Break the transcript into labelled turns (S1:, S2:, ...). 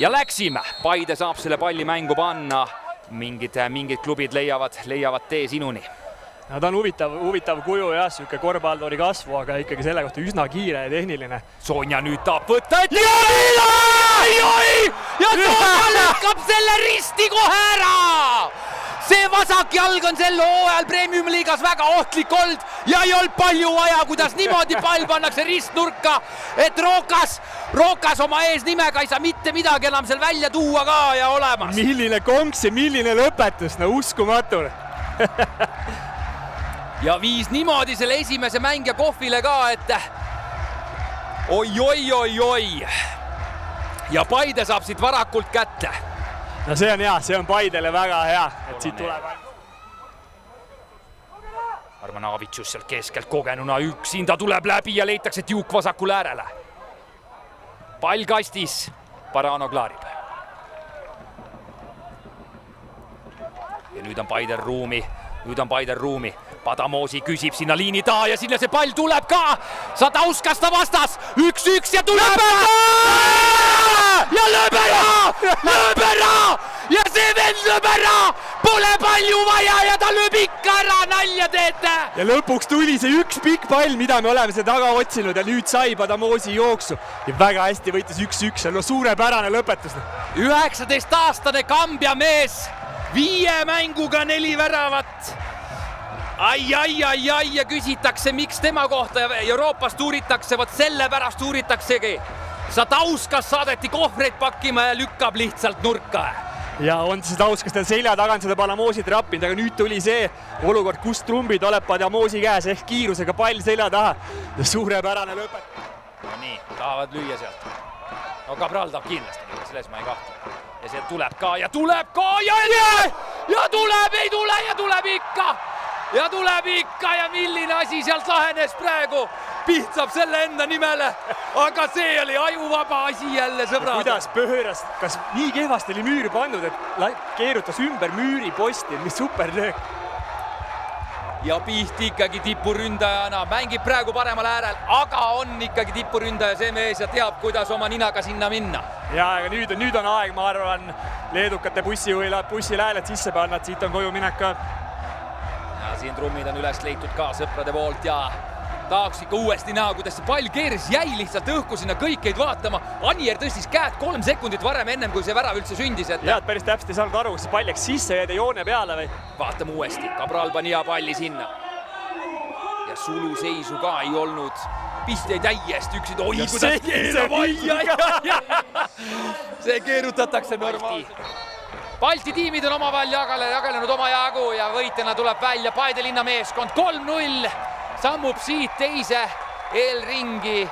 S1: Ja läksime. Paide saab selle palli mängu panna. Mingid klubid leiavad tee sinuni.
S2: No, ta on huvitav kuju ja siuke korvpalluri kasvu, aga ikkagi selle kohta üsna kiire ja tehniline.
S1: Sonja nüüd tahab võtta ette. Ja Sonja lükkab selle risti kohe ära. See vasak jalg on sel hooajal Premium-liigas väga ohtlik olnud ja ei olnud palju vaja, kuidas niimoodi pall pannakse ristnurka, et Rookas oma eesnimega ei saa mitte midagi enam seal välja tuua ka ja olemas.
S2: Milline konks ja milline lõpetus, no uskumatu.
S1: Ja viis niimoodi selle esimese mängija kohvile ka, et oi. Ja Paide saab siit varakult kätte.
S2: No see on hea, see on Paidele väga hea, et siit tuleb.
S1: Armanavitšus sealt keskelt kogenuna üksinda tuleb läbi ja leitakse Tiuk vasakul äärele. Pall kastis, Parano klaarib. Ja nüüd on Paidel ruumi. Padamoosi küsib sinna liini taha ja sinna see pall tuleb ka. Sadauskasta vastas, 1-1 ja tuleb ja lööb ära! Ja see vend lööb ära! Pole palju vaja ja ta lööb ikka ära, nalja teete!
S2: Ja lõpuks tuli see üks pikk pall, mida me oleme seda taga otsinud ja nüüd sai Padamoosi jooksu. Ja väga hästi võitis 1-1, no suurepärane lõpetus.
S1: 19-aastane Kambja mees, 5 mänguga 4 väravat. Ai, ja küsitakse, miks tema kohta Euroopas tuuritakse, võt sellepärast tuuritaksegi. Sadauskas saadeti kohvreid pakkima ja lükkab lihtsalt nurka.
S2: Ja on Sadauskas tal selja tagant seda Padamoosi trappinud, aga nüüd tuli see olukord, kus trumbid oleb Padamoosi käes ehk kiirusega pall selja taha. Ja suurepärane lõpet.
S1: No nii, tahavad lüüa sealt. No Cabral tahab kindlasti, selles ma ei kahtle. Ja see tuleb ka ja tuleb ikka ja milline asi sealt lahenes praegu. Piht saab selle enda nimele, aga see oli ajuvaba asi jälle, sõbrad.
S2: Kuidas pööras, kas nii kehvasti oli müüri pandud, et keerutas ümber müüri posti, mis superlöök.
S1: Ja Piht ikkagi tipuründajana mängib praegu paremal äärel, aga on ikkagi tipuründaja see mees ja teab, kuidas oma ninaga sinna minna.
S2: Ja aga nüüd on aeg, ma arvan, leedukate bussil hääled sisse panna, et siit on koju minek ka.
S1: Ja siin trummid on üles leitud ka sõprade poolt ja tahaks ikka uuesti näha, kuidas see pall keeris, jäi lihtsalt õhku sinna kõikeid vaatama. Anier tõstis käed 3 sekundit varem ennem, kui see värav üldse sündis.
S2: Ja, et päris täpselt ei saanud aru, kas see pall läks sisse ja joone peale või?
S1: Vaatame uuesti, Cabral pani hea palli sinna. Ja sulu seisu ka ei olnud. Piht jäi täiesti üksid. Oi, kuidas keerab! See keerutatakse normaalselt. Balti tiimid on omavahel jagelenud oma jagu ja võitjana tuleb välja Paide linna meeskond 3-0. Sammub siit teise eelringi